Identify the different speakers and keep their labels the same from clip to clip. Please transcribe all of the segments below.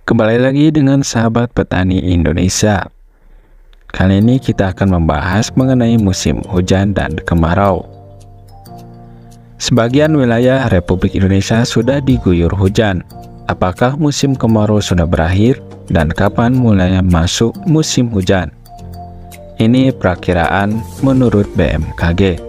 Speaker 1: Kembali lagi dengan sahabat petani Indonesia. Kali ini kita akan membahas mengenai musim hujan dan kemarau. Sebagian wilayah Republik Indonesia sudah diguyur hujan. Apakah musim kemarau sudah berakhir dan kapan mulai masuk musim hujan? Ini perakiraan menurut BMKG.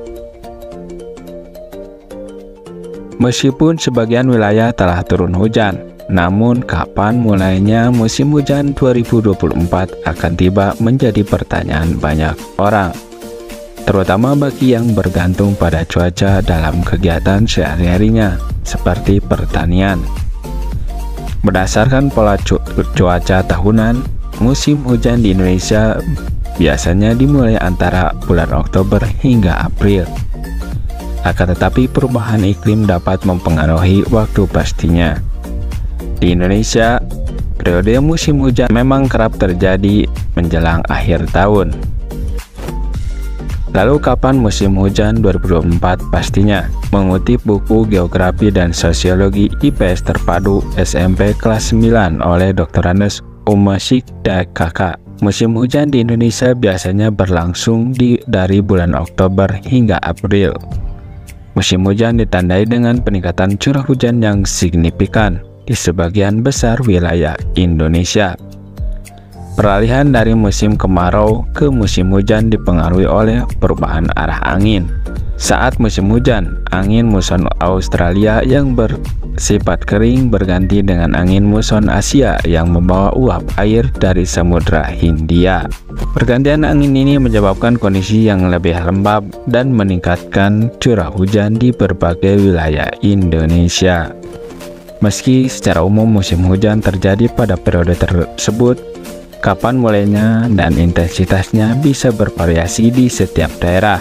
Speaker 1: Meskipun sebagian wilayah telah turun hujan, namun kapan mulainya musim hujan 2024 akan tiba menjadi pertanyaan banyak orang, terutama bagi yang bergantung pada cuaca dalam kegiatan sehari-harinya, seperti pertanian. Berdasarkan pola cuaca tahunan, musim hujan di Indonesia biasanya dimulai antara bulan Oktober hingga April. Akan tetapi perubahan iklim dapat mempengaruhi waktu pastinya. Di Indonesia, periode musim hujan memang kerap terjadi menjelang akhir tahun. Lalu kapan musim hujan 2024 pastinya? Mengutip buku Geografi dan Sosiologi IPS Terpadu SMP kelas 9 oleh Dr. Anes Umasik DKK, musim hujan di Indonesia biasanya berlangsung dari bulan Oktober hingga April. Musim hujan ditandai dengan peningkatan curah hujan yang signifikan di sebagian besar wilayah Indonesia. Peralihan dari musim kemarau ke musim hujan dipengaruhi oleh perubahan arah angin. Saat musim hujan, angin muson Australia yang bersifat kering berganti dengan angin muson Asia yang membawa uap air dari Samudra Hindia. Pergantian angin ini menyebabkan kondisi yang lebih lembab dan meningkatkan curah hujan di berbagai wilayah Indonesia. Meski secara umum musim hujan terjadi pada periode tersebut, kapan mulainya dan intensitasnya bisa bervariasi di setiap daerah.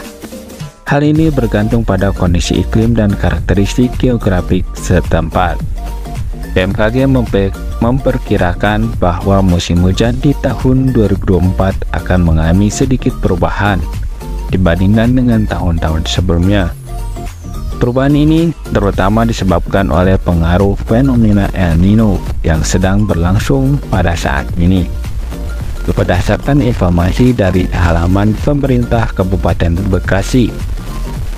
Speaker 1: Hal ini bergantung pada kondisi iklim dan karakteristik geografik setempat. BMKG memperkirakan bahwa musim hujan di tahun 2024 akan mengalami sedikit perubahan dibandingkan dengan tahun-tahun sebelumnya. Perubahan ini terutama disebabkan oleh pengaruh fenomena El Nino yang sedang berlangsung pada saat ini. Berdasarkan informasi dari halaman pemerintah Kabupaten Bekasi,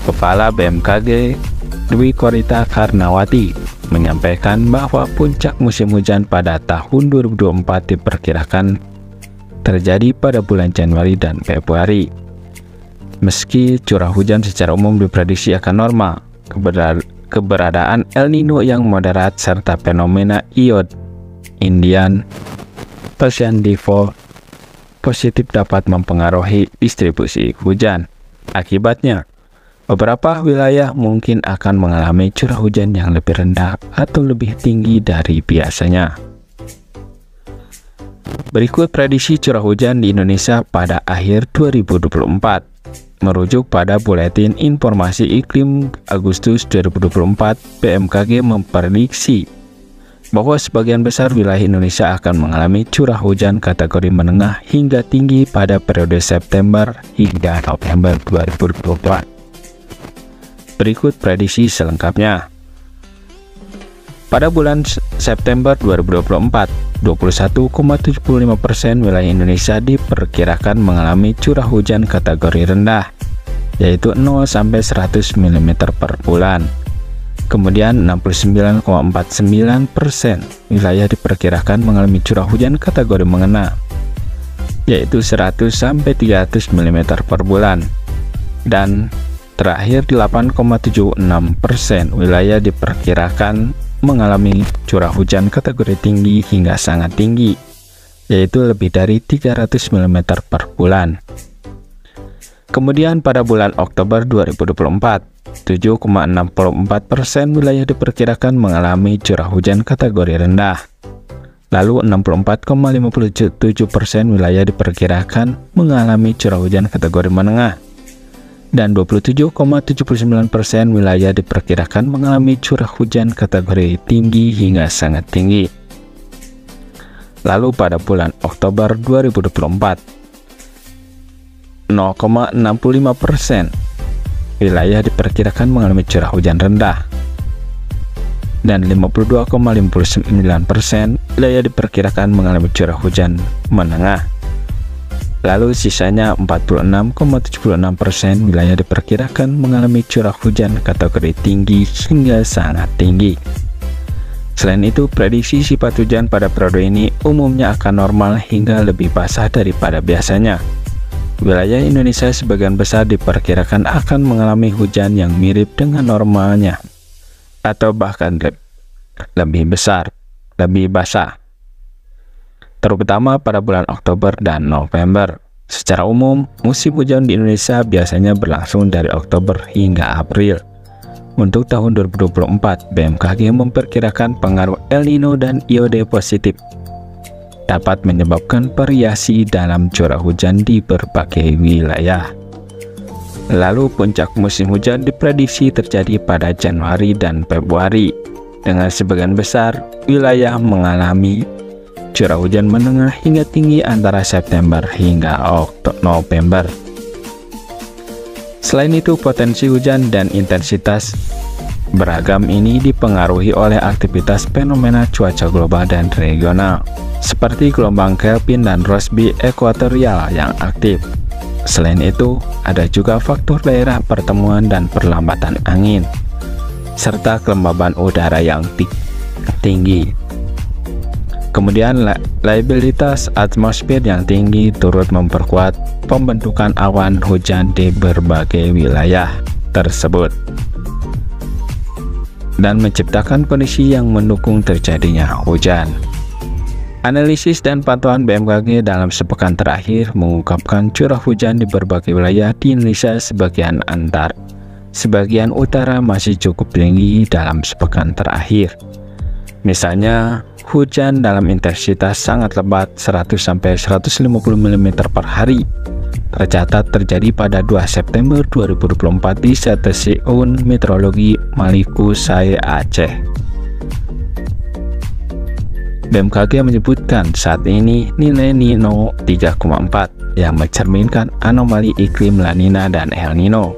Speaker 1: Kepala BMKG Dwi Korita Karnawati menyampaikan bahwa puncak musim hujan pada tahun 2024 diperkirakan terjadi pada bulan Januari dan Februari. Meski curah hujan secara umum diprediksi akan normal, keberadaan El Nino yang moderat serta fenomena iod Indian Ocean Dipole positif dapat mempengaruhi distribusi hujan. Akibatnya, beberapa wilayah mungkin akan mengalami curah hujan yang lebih rendah atau lebih tinggi dari biasanya. Berikut prediksi curah hujan di Indonesia pada akhir 2024. Merujuk pada Buletin Informasi Iklim Agustus 2024, BMKG memprediksi bahwa sebagian besar wilayah Indonesia akan mengalami curah hujan kategori menengah hingga tinggi pada periode September hingga November 2024. Berikut prediksi selengkapnya. Pada bulan September 2024, 21,75% wilayah Indonesia diperkirakan mengalami curah hujan kategori rendah, yaitu 0-100 mm per bulan. Kemudian 69,49% wilayah diperkirakan mengalami curah hujan kategori menengah, yaitu 100-300 mm per bulan. Dan terakhir 8,76% wilayah diperkirakan mengalami curah hujan kategori tinggi hingga sangat tinggi, yaitu lebih dari 300 mm per bulan. Kemudian pada bulan Oktober 2024, 7,64% wilayah diperkirakan mengalami curah hujan kategori rendah. Lalu 64,57% wilayah diperkirakan mengalami curah hujan kategori menengah. Dan 27,79% wilayah diperkirakan mengalami curah hujan kategori tinggi hingga sangat tinggi. Lalu pada bulan Oktober 2024, 0,65% wilayah diperkirakan mengalami curah hujan rendah. dan 52,59% wilayah diperkirakan mengalami curah hujan menengah. Lalu sisanya 46,76% wilayah diperkirakan mengalami curah hujan kategori tinggi hingga sangat tinggi. Selain itu, prediksi sifat hujan pada periode ini umumnya akan normal hingga lebih basah daripada biasanya. Wilayah Indonesia sebagian besar diperkirakan akan mengalami hujan yang mirip dengan normalnya, atau bahkan lebih besar, lebih basah, terutama pada bulan Oktober dan November. Secara umum, musim hujan di Indonesia biasanya berlangsung dari Oktober hingga April. Untuk tahun 2024, BMKG memperkirakan pengaruh El Nino dan iode positif dapat menyebabkan variasi dalam curah hujan di berbagai wilayah. Lalu puncak musim hujan diprediksi terjadi pada Januari dan Februari, dengan sebagian besar wilayah mengalami curah hujan menengah hingga tinggi antara September hingga November. Selain itu, potensi hujan dan intensitas beragam ini dipengaruhi oleh aktivitas fenomena cuaca global dan regional, seperti gelombang Kelvin dan Rossby ekuatorial yang aktif. Selain itu, ada juga faktor daerah pertemuan dan perlambatan angin, serta kelembaban udara yang tinggi. Kemudian, labilitas atmosfer yang tinggi turut memperkuat pembentukan awan hujan di berbagai wilayah tersebut dan menciptakan kondisi yang mendukung terjadinya hujan. Analisis dan pantauan BMKG dalam sepekan terakhir mengungkapkan curah hujan di berbagai wilayah di Indonesia sebagian utara masih cukup tinggi dalam sepekan terakhir. Misalnya, hujan dalam intensitas sangat lebat 100-150 mm per hari tercatat terjadi pada 2 September 2024 di Stasiun Meteorologi Maluku Sai, Aceh. BMKG menyebutkan saat ini nilai Nino 3,4 yang mencerminkan anomali iklim La Nina dan El Nino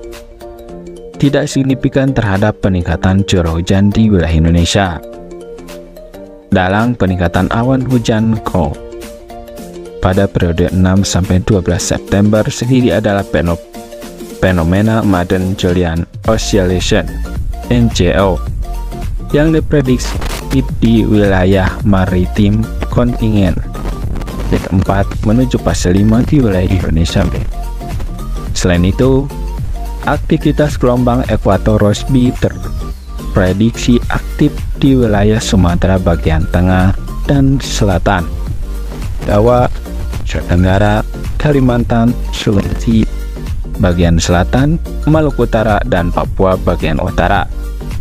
Speaker 1: tidak signifikan terhadap peningkatan curah hujan di wilayah Indonesia. Dalam peningkatan awan hujan pada periode 6-12 September sendiri adalah fenomena Madden-Julian Oscillation (MJO) yang diprediksi di wilayah maritim kontingen D4 menuju fase 5 di wilayah Indonesia. Selain itu, aktivitas gelombang ekuator Rossby prediksi aktif di wilayah Sumatera bagian tengah dan selatan, Jawa, Tenggara, Kalimantan, Sulawesi bagian selatan, Maluku Utara, dan Papua bagian utara.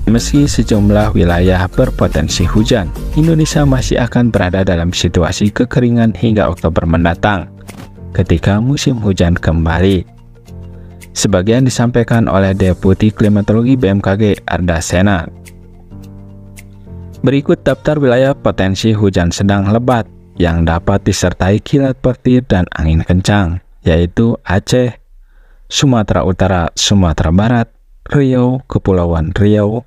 Speaker 1: Meski sejumlah wilayah berpotensi hujan, Indonesia masih akan berada dalam situasi kekeringan hingga Oktober mendatang, ketika musim hujan kembali. Sebagian disampaikan oleh Deputi Klimatologi BMKG Arda Sena. Berikut daftar wilayah potensi hujan sedang lebat yang dapat disertai kilat petir dan angin kencang, yaitu Aceh, Sumatera Utara, Sumatera Barat, Riau, Kepulauan Riau,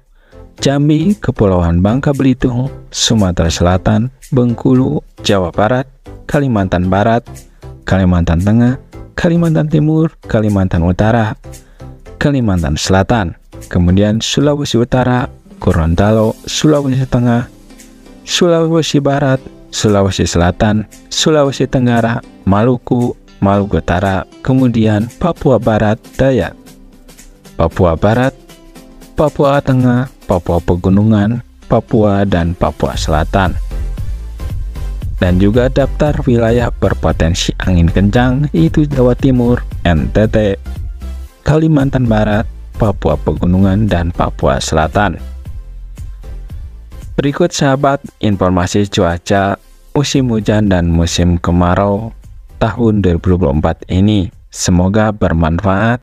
Speaker 1: Jambi, Kepulauan Bangka Belitung, Sumatera Selatan, Bengkulu, Jawa Barat, Kalimantan Barat, Kalimantan Tengah, Kalimantan Timur, Kalimantan Utara, Kalimantan Selatan, kemudian Sulawesi Utara, Gorontalo, Sulawesi Tengah, Sulawesi Barat, Sulawesi Selatan, Sulawesi Tenggara, Maluku, Maluku Utara, kemudian Papua Barat Daya, Papua Barat, Papua Tengah, Papua Pegunungan, Papua, dan Papua Selatan. Dan juga daftar wilayah berpotensi angin kencang yaitu Jawa Timur, NTT, Kalimantan Barat, Papua Pegunungan, dan Papua Selatan. Berikut sahabat informasi cuaca musim hujan dan musim kemarau tahun 2024 ini. Semoga bermanfaat.